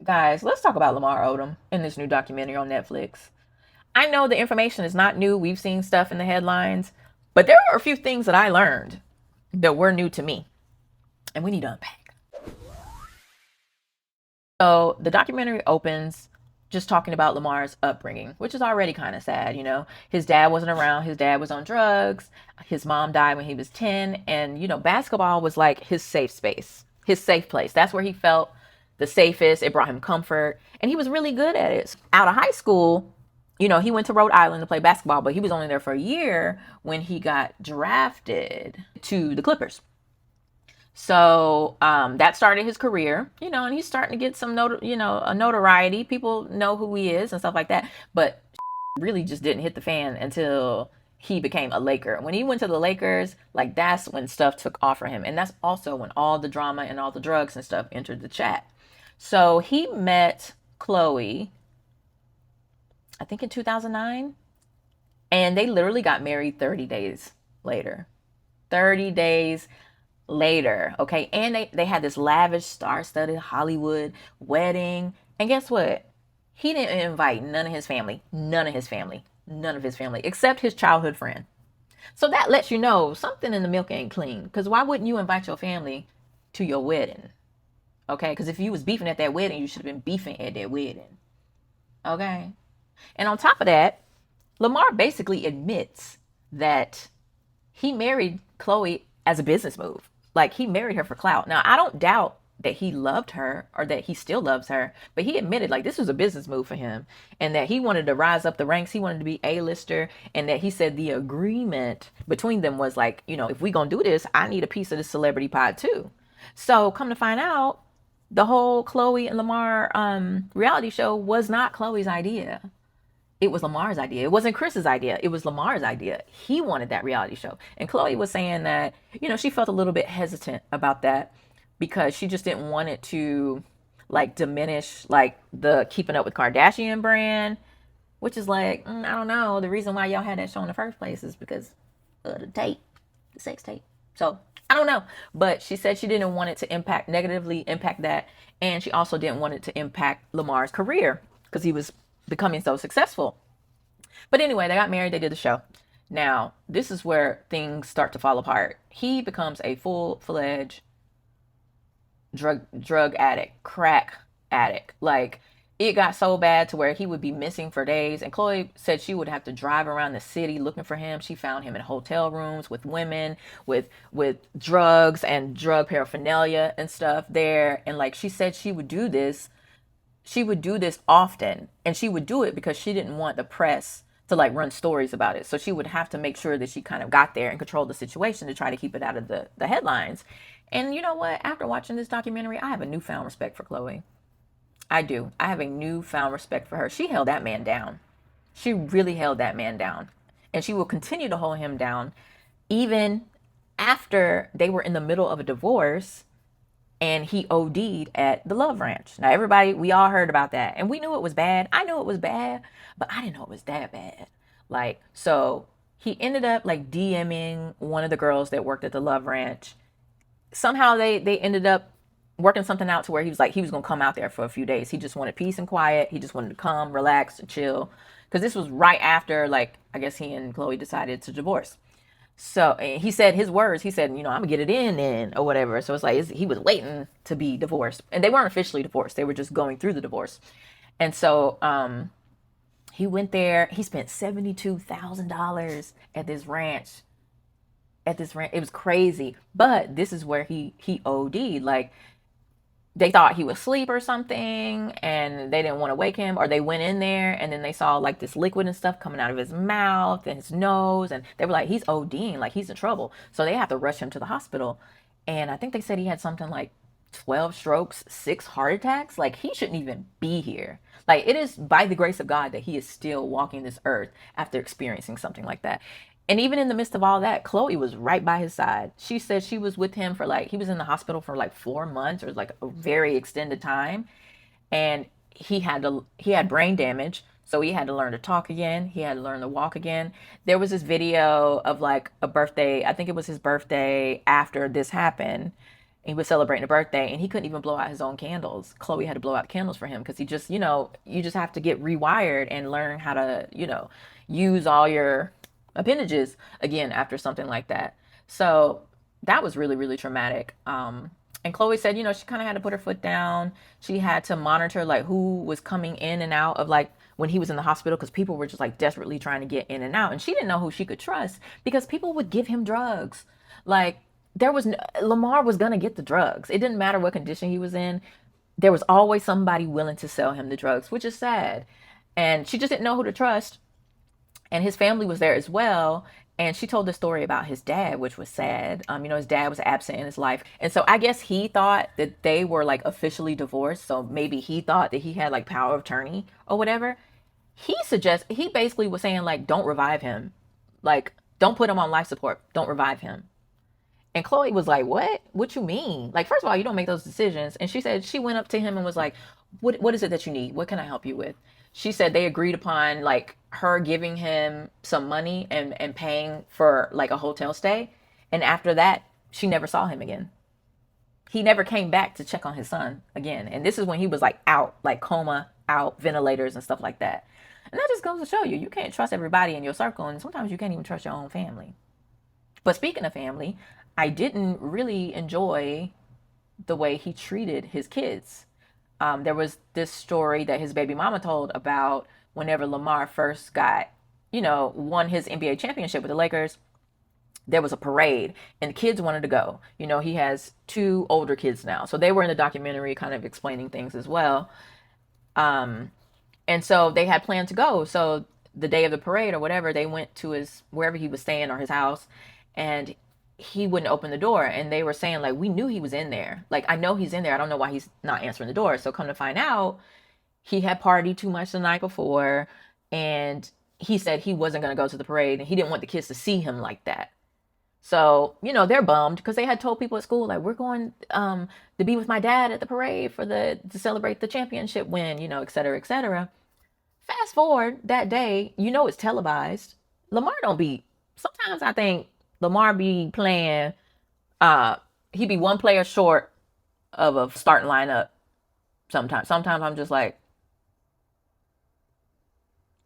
Guys, let's talk about Lamar Odom in this new documentary on Netflix. I know the information is not new. We've seen stuff in the headlines, but there are a few things that I learned that were new to me, and we need to unpack. So the documentary opens just talking about Lamar's upbringing, which is already kind of sad. His dad wasn't around. His dad was on drugs. His mom died when he was 10. And, basketball was like his safe space, his safe place. That's where he felt the safest. It brought him comfort. And he was really good at it. Out of high school, he went to Rhode Island to play basketball, but he was only there for a year when he got drafted to the Clippers. So that started his career, and he's starting to get some a notoriety. People know who he is and stuff like that. But really just didn't hit the fan until he became a Laker. When he went to the Lakers, like that's when stuff took off for him. And that's also when all the drama and all the drugs and stuff entered the chat. So he met Khloe, I think in 2009, and they literally got married 30 days later. 30 days later, okay? And they had this lavish, star-studded Hollywood wedding. And guess what? He didn't invite none of his family, none of his family, none of his family, except his childhood friend. So that lets you know something in the milk ain't clean. Because why wouldn't you invite your family to your wedding? Okay? Because if you was beefing at that wedding, you should have been beefing at that wedding. Okay? And on top of that, Lamar basically admits that he married Khloe as a business move. Like he married her for clout. Now, I don't doubt that he loved her or that he still loves her, but he admitted like this was a business move for him and that he wanted to rise up the ranks. He wanted to be A-lister, and that he said the agreement between them was like, if we gonna do this, I need a piece of the celebrity pie too. So come to find out, the whole Khloe and Lamar reality show was not Khloe's idea. It was Lamar's idea. It wasn't Chris's idea. It was Lamar's idea. He wanted that reality show. And Khloe was saying that, she felt a little bit hesitant about that because she just didn't want it to like diminish like the Keeping Up with Kardashian brand, which is like, I don't know. The reason why y'all had that show in the first place is because of the tape, the sex tape. So I don't know. But she said she didn't want it to negatively impact that. And she also didn't want it to impact Lamar's career because he was becoming so successful. But anyway, they got married, they did the show. Now, this is where things start to fall apart. He becomes a full-fledged drug addict, crack addict. Like it got so bad to where he would be missing for days. And Khloe said she would have to drive around the city looking for him. She found him in hotel rooms with women, with drugs and drug paraphernalia and stuff there. And like she said she would do this often, and she would do it because she didn't want the press to like run stories about it. So she would have to make sure that she kind of got there and controlled the situation to try to keep it out of the headlines. And you know what? After watching this documentary, I have a newfound respect for Khloe. I do. I have a newfound respect for her. She held that man down. She really held that man down. And she will continue to hold him down even after they were in the middle of a divorce and he OD'd at the Love Ranch. Now, everybody, we all heard about that. And we knew it was bad. I knew it was bad, but I didn't know it was that bad. Like, so he ended up like DMing one of the girls that worked at the Love Ranch. Somehow they ended up working something out to where he was like, he was going to come out there for a few days. He just wanted peace and quiet. He just wanted to come, relax, and chill. Because this was right after, like, I guess he and Khloe decided to divorce. So he said his words. He said, I'm gonna get it in then or whatever. So it's like he was waiting to be divorced, and they weren't officially divorced. They were just going through the divorce. And so he went there. He spent $72,000 at this ranch. It was crazy. But this is where he OD'd. Like they thought he was asleep or something and they didn't want to wake him, or they went in there and then they saw like this liquid and stuff coming out of his mouth and his nose, and they were like, he's ODing, like he's in trouble. So they have to rush him to the hospital. And I think they said he had something like 12 strokes, 6 heart attacks. Like he shouldn't even be here. Like it is by the grace of God that he is still walking this earth after experiencing something like that. And even in the midst of all that, Khloe was right by his side. She said she was with him for like, he was in the hospital for like 4 months or like a very extended time. And he had brain damage. So he had to learn to talk again. He had to learn to walk again. There was this video of like a birthday. I think it was his birthday after this happened. He was celebrating a birthday and he couldn't even blow out his own candles. Khloe had to blow out the candles for him because he just, you just have to get rewired and learn how to, use all your appendages again after something like that. So that was really, really traumatic. And Khloe said, she kind of had to put her foot down. She had to monitor like who was coming in and out of like when he was in the hospital because people were just like desperately trying to get in and out. And she didn't know who she could trust because people would give him drugs. Like Lamar was gonna get the drugs. It didn't matter what condition he was in. There was always somebody willing to sell him the drugs, which is sad. And she just didn't know who to trust. And his family was there as well. And she told the story about his dad, which was sad. His dad was absent in his life. And so I guess he thought that they were like officially divorced. So maybe he thought that he had like power of attorney or whatever. He basically was saying like, don't revive him. Like, don't put him on life support. Don't revive him. And Khloe was like, what? What you mean? Like, first of all, you don't make those decisions. And she said she went up to him and was like, what is it that you need? What can I help you with? She said they agreed upon like her giving him some money and paying for like a hotel stay. And after that, she never saw him again. He never came back to check on his son again. And this is when he was like out, like coma, out, ventilators and stuff like that. And that just goes to show you, you can't trust everybody in your circle. And sometimes you can't even trust your own family. But speaking of family, I didn't really enjoy the way he treated his kids. There was this story that his baby mama told about whenever Lamar first got, won his NBA championship with the Lakers. There was a parade and the kids wanted to go. He has two older kids now. So they were in the documentary kind of explaining things as well. And so they had planned to go. So the day of the parade or whatever, they went to wherever he was staying or his house, and he wouldn't open the door. And they were saying like, we knew he was in there. Like, I know he's in there. I don't know why he's not answering the door. So come to find out, he had partied too much the night before. And he said he wasn't going to go to the parade and he didn't want the kids to see him like that. So, they're bummed because they had told people at school, like, we're going to be with my dad at the parade to celebrate the championship win, et cetera, et cetera. Fast forward that day, it's televised. Lamar don't be, sometimes I think Lamar be playing, he be one player short of a starting lineup sometimes. Sometimes I'm just like,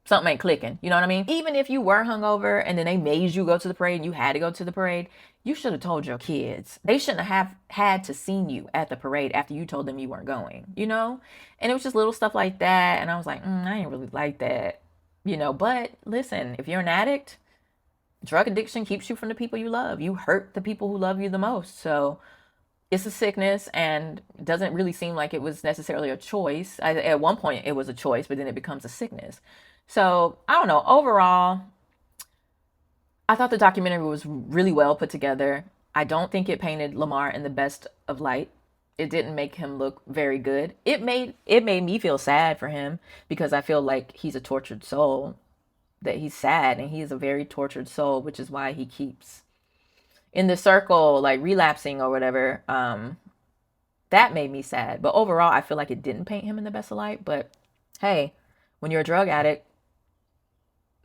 something ain't clicking. You know what I mean? Even if you were hungover and then they made you go to the parade and you had to go to the parade, you should have told your kids. They shouldn't have had to seen you at the parade after you told them you weren't going, And it was just little stuff like that. And I was like, I ain't really like that, But listen, if you're an addict, drug addiction keeps you from the people you love. You hurt the people who love you the most. So it's a sickness and it doesn't really seem like it was necessarily a choice. At one point it was a choice, but then it becomes a sickness. So I don't know. Overall, I thought the documentary was really well put together. I don't think it painted Lamar in the best of light. It didn't make him look very good. It made me feel sad for him because I feel like he's a tortured soul, that he's sad and he is a very tortured soul, which is why he keeps in the circle, like relapsing or whatever. That made me sad. But overall, I feel like it didn't paint him in the best of light. But hey, when you're a drug addict,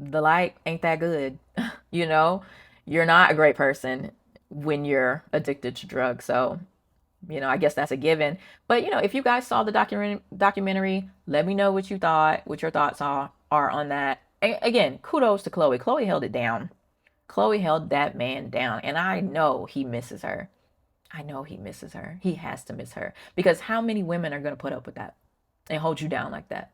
the light ain't that good. You're not a great person when you're addicted to drugs. So, I guess that's a given. But, if you guys saw the documentary, let me know what you thought, what your thoughts are on that. And again, kudos to Khloe. Khloe held it down. Khloe held that man down. And I know he misses her. I know he misses her. He has to miss her. Because how many women are going to put up with that and hold you down like that?